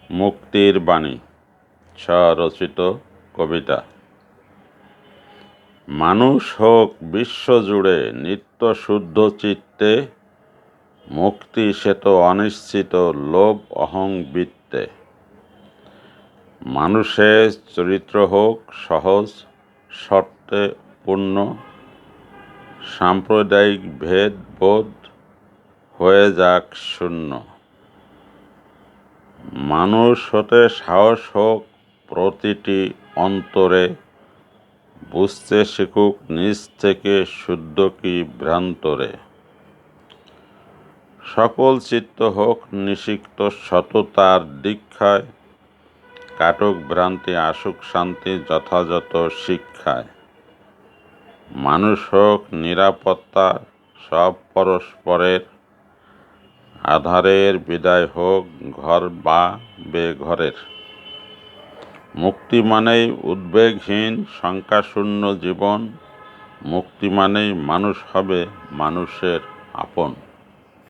মুক্তির বাণী স্বরচিত কবিতা। মানুষ হোক বিশ্বজুড়ে নিত্য শুদ্ধ চিত্তে, মুক্তি সে তো অনিশ্চিত লোভ অহং বৃত্তে। মানুষের চরিত্র হোক সহজ শর্তে পূর্ণ, সাম্প্রদায়িক ভেদবোধ হয়ে যাক শূন্য। মানুষ হতে সাহস হোক প্রতিটি অন্তরে, বুঝতে শিখুক নিজ থেকে শুদ্ধ কি ভ্রান্তরে। সকল চিত্ত হোক নিষিক্ত সততার দীক্ষায়, কাটুক ভ্রান্তি আসুক শান্তি যথাযথ শিক্ষায়। মানুষ হোক নিরাপত্তা সব পরস্পরের, আধারের বিদায় হোক ঘর বা বেঘরের। মুক্তি মানেই উদ্বেগহীন শঙ্কাশূন্য জীবন, মুক্তি মানেই মানুষ হবে মানুষের আপন।